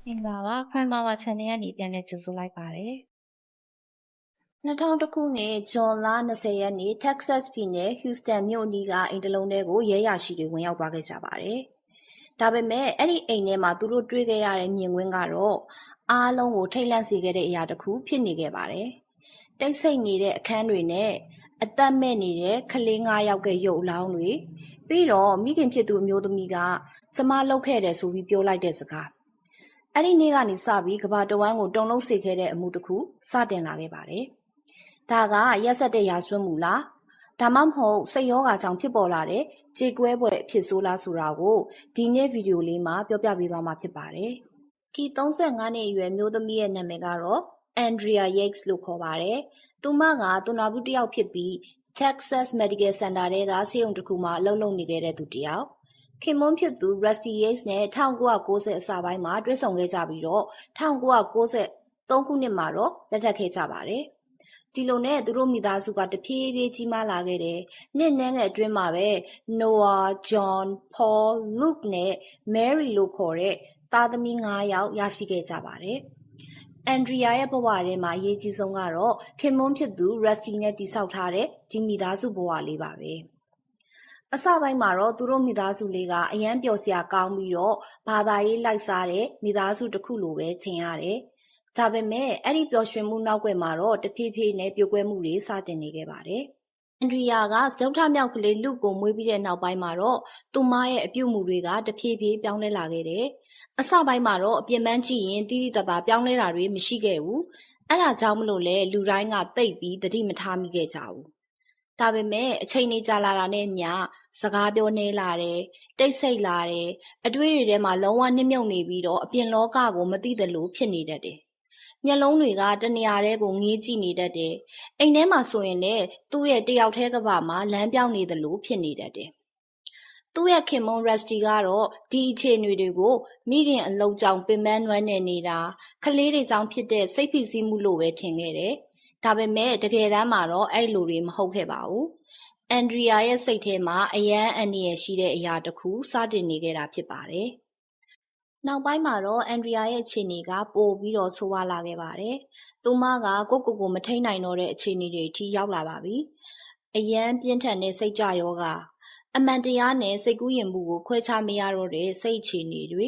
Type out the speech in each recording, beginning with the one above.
မင်္ဂလာပါ Crime Mama Channel ကနေပြန်လည်ကြိုဆိုလိုက်ပါတယ်2000ခုနှစ်ဇွန်လ20ရက်နေ့ Texas ပြည်နယ် Houston မြို့အနီးကအိမ်တစ်လုံးထဲကိုရဲရရှိတွေဝင်ရောက်သွားခဲ့ကြပါတယ်။ဒါပေမဲ့အဲ့ဒီအိမ်ထဲမှာသူတို့တွေ့ခဲ့ရတဲ့မြင်ကွင်းကတော့အားလုံးကိုထိတ်လန့်စေခဲ့တဲ့အရာတစ်ခုဖြစ်နေခဲ့ပါတယ်။တိတ်ဆိတ်နေတဲ့အခန်းတွေနဲ့အသက်မဲ့နေတဲ့ကလေး9ယောက်ကရုပ်အလောင်းတွေပြီးတော့မိခင်ဖြစ်သူအမျိုးသမီးကကျမလှုပ်ခဲ့တယ်ဆိုပြီးပြောလိုက်တဲ့စကားအဲ့ဒီနေ့ကနေစပြီးကဘာတဝမ်းကိုတုံလုံးစေခဲ့တဲ့အမှုတစ်ခုစတင်လာခဲ့ပါတယ်။ဒါကရက်ဆက်တဲ့ရာဇဝတ်မှုလားဒါမှမဟုတ်စိတ်ရောဂါကြောင့်ဖြစ်ပေါ်လာတဲ့ကြေကွဲပွဲအဖြစ်ဆိုးလားဆိုတာကိုဒီနေ့ဗီဒီယိုလေးမှာပြောပြပေးသွားမှာဖြစ်ပါတယ်။ဒီ35နှစ်အရွယ်မျိုးသမီးရဲ့နာမည်ကတော့ Andrea Yates လို့ခေါ်ပါတယ်။သူမကသူနာပြုတစ်ယောက်ဖြစ်ပြီး Texas Medical Center ထဲကဆေးရုံတစ်ခုမှာအလုပ်လုပ်နေခဲ့တဲ့သူတစ်ယောက်ခင်မွန်းဖြစ်သူ Rusty Yates နဲ့1990အစပိုင်းမှာတွေ့ဆုံခဲ့ကြပြီးတော့1993ခုနှစ်မှာတော့လက်ထပ်ခဲ့ကြပါတယ်။ဒီလိုနဲ့သူတို့မိသားစုကတဖြည်းဖြည်းကြီးမားလာခဲ့တယ်။နှစ်နှန်းငယ်အတွင်းမှာပဲ Noah, John, Paul, Luke နဲ့ Mary လို့ခေါ်တဲ့သားသမီး9ယောက်ရရှိခဲ့ကြပါတယ်။ Andrea ရဲ့ဘဝထဲမှာအရေးကြီးဆုံးကတော့ခင်မွန်းဖြစ်သူ Rusty နဲ့တည်ဆောက်ထားတဲ့ဒီမိသားစုဘဝလေးပါပဲ။အစပိုင်းမှာတော့သူတို့မိသားစုလေးကအယမ်းပျော်စရာကောင်းပြီးတော့ဘာသာရေးလိုက်စားတဲ့မိသားစုတစ်ခုလိုပဲထင်ရတယ်။ဒါပေမဲ့အဲ့ဒီပျော်ရွှင်မှုနောက်ွယ်မှာတော့တဖြည်းဖြည်းနဲ့ပြိုကွဲမှုတွေစတင်နေခဲ့ပါတယ်။ Andrea ကစတုထမြောက်ကလေးလူကိုမွေးပြီးတဲ့နောက်ပိုင်းမှာတော့သူမရဲ့အပြုအမူတွေကတဖြည်းဖြည်းပြောင်းလဲလာခဲ့တယ်။အစပိုင်းမှာတော့အပြင်ပန်းကြည့်ရင်တိတိတပါပြောင်းလဲတာတွေမရှိခဲ့ဘူး။အဲ့ဒါကြောင့်မလို့လဲလူတိုင်းကတိတ်ပြီးသတိမထားမိခဲ့ကြဘူး။ဒါပေမဲ့အချိန်နေကြာလာတာနဲ့မျှစကားပြောနေလာတယ်တိတ်ဆိတ်လာတယ်အတွေးတွေထဲမှာလုံးဝနှိမ့်မြုပ်နေပြီးတော့အပြင်လောကကိုမသိသလိုဖြစ်နေတတ်တယ်မျက်လုံးတွေကတနေရာတဲကိုငေးကြည့်နေတတ်တယ်အိမ်ထဲမှာဆိုရင်လည်းသူ့ရဲ့တယောက်တည်းကဘာမှာလမ်းပြောင်းနေသလိုဖြစ်နေတတ်တယ်သူ့ရဲ့ခင်မွန်း Rusty ကတော့ဒီအခြေအနေတွေကိုမိခင်အလုပ်ကြောင့်ပင်ပန်းနွမ်းနယ်နေတာကလေးတွေကြောင့်ဖြစ်တဲ့စိတ်ဖိစီးမှုလို့ပဲထင်ခဲ့တယ်ဒါပေမဲ့တကယ်တမ်းမှာတော့အဲ့လိုတွေမဟုတ်ခဲ့ပါဘူး။ Andrea ရဲ့စိတ်ထဲမှာအယမ်းအန္တရာယ်ရှိတဲ့အရာတစ်ခုစတင်နေခဲ့တာဖြစ်ပါတယ်။နောက်ပိုင်းမှာတော့ Andrea ရဲ့အခြေအနေကပိုပြီးတော့ဆိုးဝါးလာခဲ့ပါတယ်။သူမကကိုမထိန်နိုင်တော့တဲ့အခြေအနေတွေအထိရောက်လာပါပြီ။အယမ်းပြင်းထန်တဲ့စိတ်ကြယောဂအမှန်တရားနဲ့စိတ်ကူးယဉ်မှုကိုခွဲခြားမရတော့တဲ့စိတ်အခြေအနေတွေ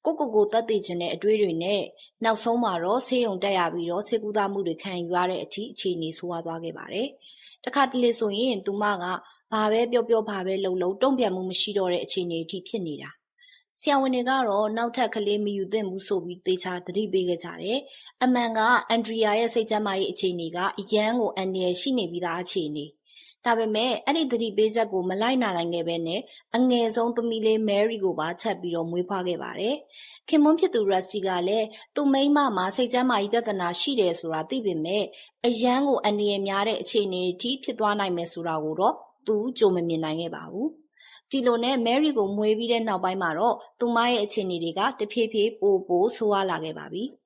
ကိုတတ်သိခြင်းတဲ့အတွေးတွေနဲ့နောက်ဆုံးမှာတော့ဆေးရုံတက်ရပြီးတော့ဆေးကုသမှုတွေခံယူရတဲ့အထိအခြေအနေဆိုးဝါးသွားခဲ့ပါတယ်။တခါတလေဆိုရင်သူမကဘာပဲပြောဘာပဲလုပ်တုံ့ပြန်မှုမရှိတော့တဲ့အခြေအနေအထိဖြစ်နေတာ။ဆရာဝန်တွေကတော့နောက်ထပ်ကလေးမယူသင့်ဘူးဆိုပြီးသေချာသတိပေးခဲ့ကြတယ်။အမှန်က Andrea ရဲ့စိတ်ကျန်းမာရေးအခြေအနေကအယမ်းကိုအန္တရာယ်ရှိနေပြီးသားအခြေအနေ။ဒါပေမဲ့အဲ့ဒီသတိပေးချက်ကိုမလိုက်နိုင်ခဲ့ပဲနဲ့အငယ်ဆုံးသမီးလေး Mary ကိုပါချက်ပြီးတော့မွေးဖွားခဲ့ပါတယ်။ခင်မွန်းဖြစ်သူ Rusty ကလည်းသူ့မိန်းမမှာစိတ်ကျန်းမာရေးပြဿနာရှိတယ်ဆိုတာသိပေမဲ့အယမ်းကိုအန္တရာယ်များတဲ့အခြေအနေအထိဖြစ်သွားနိုင်မယ်ဆိုတာကိုတော့သူကြိုမမြင်နိုင်ခဲ့ပါဘူး။ဒီလိုနဲ့ Mary ကိုမွေးပြီးတဲ့နောက်ပိုင်းမှာတော့သူမရဲ့အခြေအနေတွေကတဖြည်းဖြည်းပိုဆိုးဝါးလာခဲ့ပါပြီ။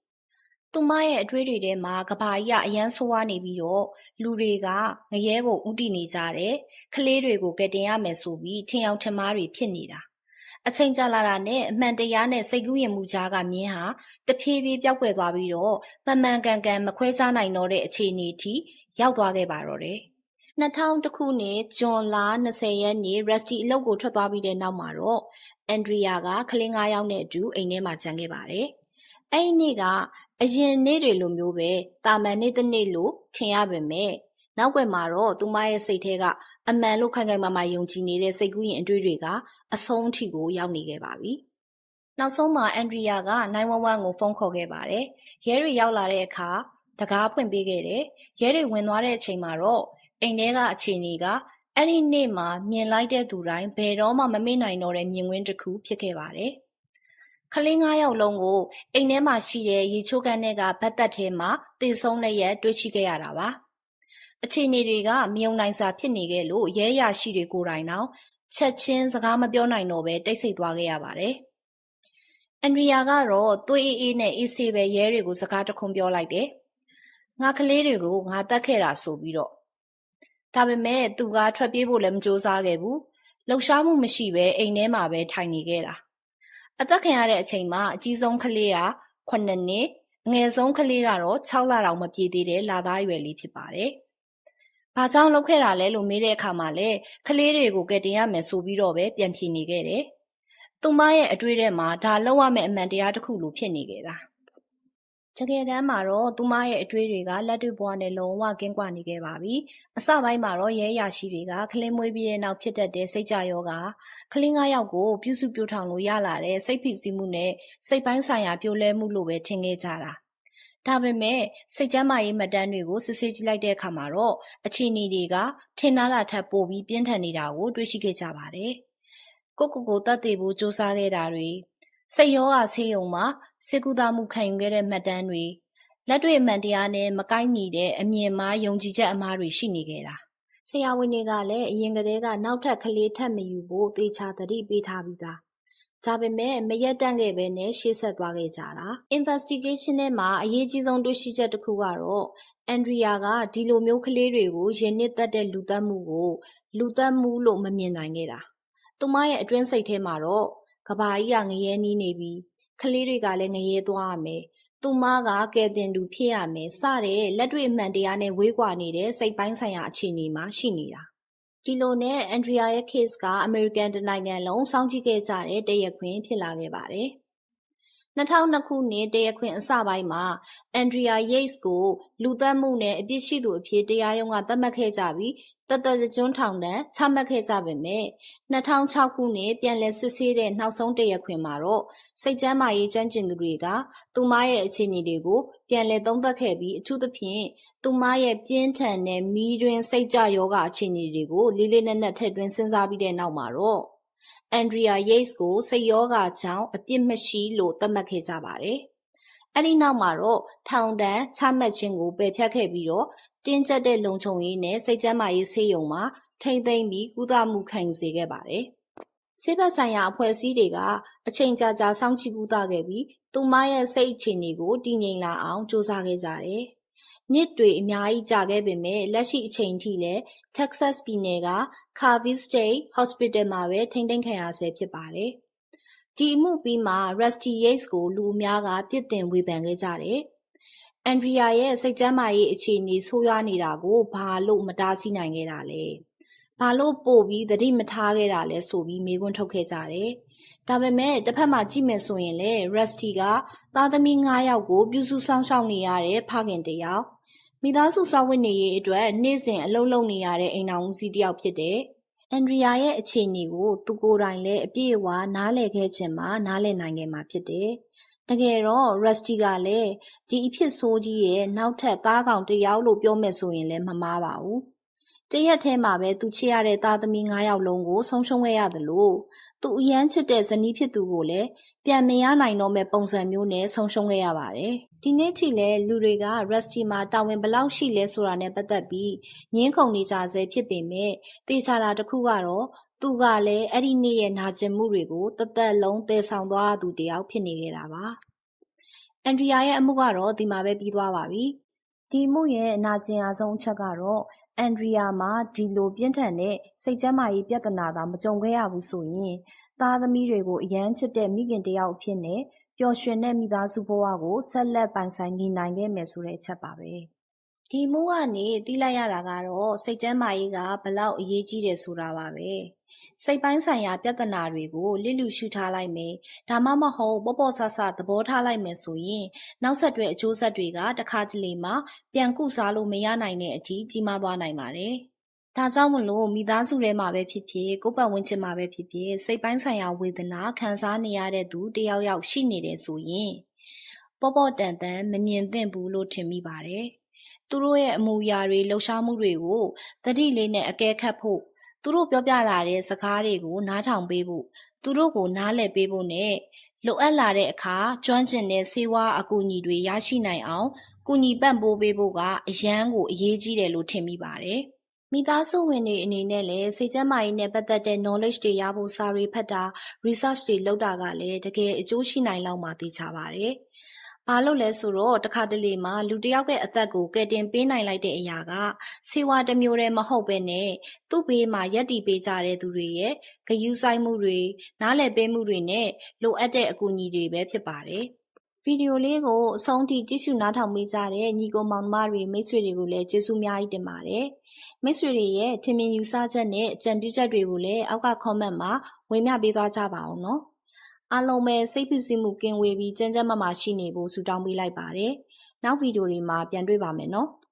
သူမရဲ့အတွေးတွေထဲမှာကဘာကြီးကအယမ်းဆိုးဝါးနေပြီးတော့လူတွေကငရဲကိုဥတီနေကြတယ်။ကလေးတွေကိုကယ်တင်ရမယ်ဆိုပြီးထင်အောင်ထင်မှားတွေဖြစ်နေတာ။အချိန်ကြာလာတာနဲ့အမှန်တရားနဲ့စိတ်ကူးယဉ်မှုကြားကမြင်းဟာတဖြည်းဖြည်းပျောက်ကွယ်သွားပြီးတော့မှန်ကန်မခွဲခြားနိုင်တော့တဲ့အခြေအနေအထိရောက်သွားခဲ့ပါတော့တယ်။2000ခုနှစ်ဇွန်လ20ရက်နေ့ Rusty အလုပ်ကိုထွက်သွားပြီးတဲ့နောက်မှာတော့ Andrea ကကလေး9ယောက်နဲ့အတူအိမ်ထဲမှာကျန်ခဲ့ပါတယ်။အဲ့ဒီနေ့ကအရင်နေ့တွေလိုမျိုးပဲတာမန်နေ့တစ်နေ့လို့ထင်ရပေမဲ့နောက်ွယ်မှာတော့သူမရဲ့စိတ်ထဲကအမှန်လို့ခိုင်ခိုင်မာမာယုံကြည်နေတဲ့စိတ်ကူးရင်အတွေ့တွေကအဆုံးအထိကိုရောက်နေခဲ့ပါပြီ။နောက်ဆုံးမှာ Andrea က911ကိုဖုန်းခေါ်ခဲ့ပါတယ်။ရဲတွေရောက်လာတဲ့အခါတကားဖွင့်ပေးခဲ့တယ်။ရဲတွေဝင်သွားတဲ့အချိန်မှာတော့အိမ်ထဲကအခြေအနေကအဲ့ဒီနေ့မှာမြင်လိုက်တဲ့သူတိုင်းဘယ်တော့မှမမေ့နိုင်တော့တဲ့မြင်ကွင်းတစ်ခုဖြစ်ခဲ့ပါတယ်။ကလေး9ယောက်လုံးကိုအိမ်ထဲမှာရှိတဲ့ရေချိုးခန်းထဲကဗတ်သက်ထဲမှာသေဆုံးလက်ရက်တွေ့ရှိခဲ့ရတာပါ။အခြေအနေတွေကမယုံနိုင်စာဖြစ်နေခဲ့လို့ရဲရရှိတွေကိုယ်တိုင်တော့ချက်ချင်းစကားမပြောနိုင်တော့ပဲတိတ်ဆိတ်သွားခဲ့ရပါတယ်။ Andrea ကတော့သွေးအေးနဲ့အေးဆေးပဲရဲတွေကိုစကားတခွန်းပြောလိုက်တယ်။ငါကလေးတွေကိုငါတတ်ခဲ့တာဆိုပြီးတော့ဒါပေမဲ့သူကထွက်ပြေးဖို့လည်းမကြိုးစားခဲ့ဘူး။လှုပ်ရှားမှုမရှိပဲအိမ်ထဲမှာပဲထိုင်နေခဲ့တာ။အသက်ခံရတဲ့အချိန်မှာအကြီးဆုံးကလေးက 9 နှစ်အငယ်ဆုံးကလေးကတော့6 လတောင်မပြည့်သေးတဲ့လသားအရွယ်လေးဖြစ်ပါတယ်။ဘာကြောင့်လုပ်ခဲ့တာလဲလို့မေးတဲ့အခါမှာလည်းကလေးတွေကိုကယ်တင်ရမယ်ဆိုပြီးတော့ပဲပြန်ဖြေနေခဲ့တယ်။သူမရဲ့အတွေ့အထဲမှာဒါလောက်ရမယ့်အမှန်တရားတစ်ခုလိုဖြစ်နေခဲ့တာ။တကယ်တမ်းမှာတော့သူမရဲ့အတွေ့တွေကလက်တွေ့ဘဝနဲ့လုံးဝကင်းကွာနေခဲ့ပါပြီ။အစပိုင်းမှာတော့ရဲရရှိတွေကကလေးမွေးပြီးတဲ့နောက်ဖြစ်တတ်တဲ့စိတ်ကြယောဂကလေး9 ယောက်ကိုပြုစုပြောထောင်လို့ရလာတဲ့စိတ်ဖိစီးမှုနဲ့စိတ်ပိုင်းဆိုင်ရာပြိုလဲမှုလို့ပဲထင်ခဲ့ကြတာ။ဒါပေမဲ့စိတ်ကျန်းမာရေးမှတ်တမ်းတွေကိုစစ်ဆေးကြည့်လိုက်တဲ့အခါမှာတော့အခြေအနေတွေကထင်ထားတာထက်ပိုပြီးပြင်းထန်နေတာကိုတွေ့ရှိခဲ့ကြပါတယ်။ကိုတတ်သိဖို့စူးစမ်းခဲ့တာတွေစိတ်ယောဂဆေးရုံမှာစေကူတာမှုခံယူခဲ့တဲ့မှတ်တမ်းတွေလက်တွေ့အမှန်တရားနဲ့မကိုက်ညီတဲ့အမြင်မှားယုံကြည်ချက်အမှားတွေရှိနေခဲ့တာ။ဆရာဝန်တွေကလည်းအရင်ကတည်းကနောက်ထပ်ကလေးထပ်မယူဖို့သေချာသတိပေးထားပြီးသား။ဒါပေမဲ့မရက်တန့်ခဲ့ပဲနဲ့ရှေ့ဆက်သွားခဲ့ကြတာ။ Investigation ထဲမှာအရေးကြီးဆုံးတွေ့ရှိချက်တစ်ခုကတော့အန်ဒရီယာကဒီလိုမျိုးကလေးတွေကိုရင်နစ်သက်တဲ့လူသတ်မှုကိုလူသတ်မှုလို့မမြင်နိုင်ခဲ့တာ။သူမရဲ့အတွင်းစိတ်ထဲမှာတော့ကဘာကြီးကငရဲနီးနေပြီကလေးတွေကလည်းငရဲသွားရမယ်သူမကကဲတင်သူဖြစ်ရမယ်စတဲ့လက်တွေ့အမှန်တရားနဲ့ဝေးကွာနေတဲ့စိတ်ပိုင်းဆိုင်ရာအခြေအနေမှာရှိနေတာဒီလိုနဲ့အန်ဒရီယာရဲ့ case ကအမေရိကန်တနိုင်ငံလုံးစောင့်ကြည့်ခဲ့ကြတဲ့တရားခွင်ဖြစ်လာခဲ့ပါတယ်2002ခုနှစ်တရားခွင်အစပိုင်းမှာအန်ဒရီယာယေ့စ်ကိုလူသတ်မှုနဲ့အပြစ်ရှိသူအဖြစ်တရားရုံးကသတ်မှတ်ခဲ့ကြပြီးတသက်ကျွန်းထောင်ဒဏ်ချမှတ်ခဲ့ကြပေမဲ့2006ခုနှစ်ပြန်လည်စစ်ဆေးတဲ့နောက်ဆုံးတရားခွင်မှာတော့စိတ်ကျန်းမာရေးကျွမ်းကျင်သူတွေကသူမရဲ့အခြေအနေတွေကိုပြန်လည်သုံးသပ်ခဲ့ပြီးအထူးသဖြင့်သူမရဲ့ပြင်းထန်တဲ့မီးတွင်းစိတ်ကြယောဂအခြေအနေတွေကိုလေးလေးနက်နက်ထည့်သွင်းစဉ်းစားပြီးတဲ့နောက်မှာတော့အန်ဒရီယာယေ့စ်ကိုစိတ်ယောဂကြောင့်အပြစ်မရှိလို့သတ်မှတ်ခဲ့ကြပါတယ်။အဲဒီနောက်မှာတော့ထောင်ဒဏ်ချမှတ်ခြင်းကိုပယ်ဖျက်ခဲ့ပြီးတော့တင်းကျပ်တဲ့လုံခြုံရေးနဲ့စိတ်ကျန်းမာရေးဆေးရုံမှာထိမ့်သိမ်းပြီးကုသမှုခံယူစေခဲ့ပါတယ်။ဆေးဘက်ဆိုင်ရာအဖွဲ့အစည်းတွေကအချိန်ကြာကြာစောင့်ကြည့်ကုသခဲ့ပြီးသူမရဲ့စိတ်အခြေအနေကိုတည်ငြိမ်လာအောင်စူးစမ်းခဲ့ကြတယ်။နှစ်တွေအများကြီးကြာခဲ့ပေမဲ့လက်ရှိအချိန်ထိလည်း Texas ပြည်နယ်က Carville State Hospital မှာပဲထိန်းသိမ်းခံရဆဲဖြစ်ပါတယ်။ဒီအမှုပြီးမှာ Rusty Yates ကိုလူအများကပြစ်တင်ဝေဖန်ခဲ့ကြတယ်။အန်ဒရီယာရဲ့စိတ်ကျန်းမာရေးအခြေအနေဆိုးရွားနေတာကိုဘာလို့မတားဆီးနိုင်ခဲ့တာလဲ။ဘာလို့ပို့ပြီးသတိမထားခဲ့တာလဲဆိုပြီးမေးခွန်းထုတ်ခဲ့ကြတယ်။ဒါပေမဲ့တစ်ဖက်မှာကြည့်မယ်ဆိုရင်လည်း Rusty ကသားသမီး9 ယောက်ကိုပြုစုစောင့်ရှောက်နေရတဲ့ဖခင်တစ်ယောက်မိသားစုစောင့်ဝင်နေရေးအတွက်နေ့စဉ်အလုပ်လုပ်နေရတဲ့အိမ်တော်ဦးစီးတစ်ယောက်ဖြစ်တယ်။အန်ဒရီယာရဲ့အခြေအနေကိုသူကိုယ်တိုင်လည်းအပြည့်အဝနားလည်ခဲ့ခြင်းမှာနားလည်နိုင်ခဲ့မှာဖြစ်တယ်။တကယ်တော့ Rusty ကလည်းဒီအဖြစ်ဆိုးကြီးရဲ့နောက်ထပ်သားကောင်တစ်ယောက်လို့ပြောမယ်ဆိုရင်လည်းမမှားပါဘူး။တရက်ထဲမှာပဲသူချစ်ရတဲ့သားသမီး9 ယောက်လုံးကိုဆုံးရှုံးခဲ့ရသလိုသူအရန်ချစ်တဲ့ဇနီးဖြစ်သူကိုလည်းပြန်မရနိုင်တော့မဲ့ပုံစံမျိုးနဲ့ဆုံးရှုံးခဲ့ရပါတယ်။ဒီနေ့ထိလည်းလူတွေက Rusty မှာတာဝန်ဘယ်လောက်ရှိလဲဆိုတာနဲ့ပတ်သက်ပြီးငင်းခုန်နေကြဆဲဖြစ်ပေမဲ့သေချာတာတစ်ခုကတော့သူကလည်းအဲ့ဒီနေ့ရဲ့နာကျင်မှုတွေကိုတသက်လုံးတည်ဆောင်သွားသူတစ်ယောက်ဖြစ်နေခဲ့တာပါ။အန်ဒရီယာရဲ့အမှုကတော့ဒီမှာပဲပြီးသွားပါပြီ။ဒီမှုရဲ့အနာကျင်ရဆုံးအချက်ကတော့အန်ဒရီယာမှာဒီလိုပြင်းထန်တဲ့စိတ်ကျန်းမာရေးပြဿနာသာမကြုံခဲ့ရဘူးဆိုရင်သားသမီးတွေကိုအရန်ချစ်တဲ့မိခင်တစ်ယောက်အဖြစ်နဲ့ပျော်ရွှင်တဲ့မိသားစုဘဝကိုဆက်လက်ပိုင်ဆိုင်နေနိုင်ခဲ့မယ်ဆိုတဲ့အချက်ပါပဲ။ဒီမှုကနေသိလိုက်ရတာကတော့စိတ်ကျန်းမာရေးကဘလောက်အရေးကြီးတယ်ဆိုတာပါပဲ။စိတ်ပိုင်းဆိုင်ရာပြဿနာတွေကိုလစ်လျူရှုထားလိုက်မယ်ဒါမှမဟုတ်ပေါ့ပေါ့ဆဆသဘောထားလိုက်မယ်ဆိုရင်နောက်ဆက်တွဲအကျိုးဆက်တွေကတခါတလေမှပြန်ကုစားလို့မရနိုင်တဲ့အထိကြီးမားသွားနိုင်ပါတယ်။ဒါကြောင့်မလို့မိသားစုထဲမှာပဲဖြစ်ဖြစ်ကိုယ့်ပတ်ဝန်းကျင်မှာပဲဖြစ်ဖြစ်စိတ်ပိုင်းဆိုင်ရာဝေဒနာခံစားနေရတဲ့သူတယောက်ယောက်ရှိနေတယ်ဆိုရင်ပေါ့ပေါ့တန်တန်မမြင်သင့်ဘူးလို့ထင်မိပါတယ်။သူတို့ရဲ့အမူအရာတွေလှုပ်ရှားမှုတွေကိုသတိလေးနဲ့အကဲခတ်ဖို့သူတို့ပြောပြလာတဲ့စကားတွေကိုနားထောင်ပေးဖို့သူတို့ကိုနားလည်ပေးဖို့နဲ့လိုအပ်လာတဲ့အခါကျွမ်းကျင်တဲ့ဆေးဝါးအကူအညီတွေရရှိနိုင်အောင်ကူညီပံ့ပိုးပေးဖို့ကအရန်ကိုအရေးကြီးတယ်လို့ထင်မိပါတယ်။မိသားစုဝင်တွေအနေနဲ့လည်းစိတ်ကျန်းမာရေးနဲ့ပတ်သက်တဲ့ knowledge တွေရဖို့စာတွေဖတ်တာ research တွေလုပ်တာကလည်းတကယ်အကျိုးရှိနိုင်လောက်မှသိချပါတယ်။ဘာလို့လဲဆိုတော့တခါတလေမှလူတစ်ယောက်ရဲ့အသက်ကိုကယ်တင်ပေးနိုင်လိုက်တဲ့အရာကဆေးဝါးတစ်မျိုးတည်းမဟုတ်ပဲနဲ့သူ့ဘေးမှာရပ်တည်ပေးကြတဲ့သူတွေရဲ့ဂရုစိုက်မှုတွေနားလည်ပေးမှုတွေနဲ့လိုအပ်တဲ့အကူအညီတွေပဲဖြစ်ပါတယ် ဗီဒီယိုလေးကိုအဆုံးထိကြည့်ရှုနားထောင်ပေးကြတဲ့ညီကိုမောင်နှမတွေမိတ်ဆွေတွေကိုလည်းကျေးဇူးအများကြီးတင်ပါတယ်။မိတ်ဆွေတွေရဲ့ထင်မြင်ယူဆချက်နဲ့အကြံပြုချက်တွေကိုလည်းအောက်က comment မှာဝေမျှပေးသွားကြပါအောင်နော်။အားလုံးပဲစိတ်ဖိစီးမှုကင်းဝေးပြီးကျန်းကျန်းမာမာရှိနေဖို့ဆုတောင်းပေးလိုက်ပါတယ်။နောက်ဗီဒီယိုတွေမှာပြန်တွေ့ပါမယ်နော်။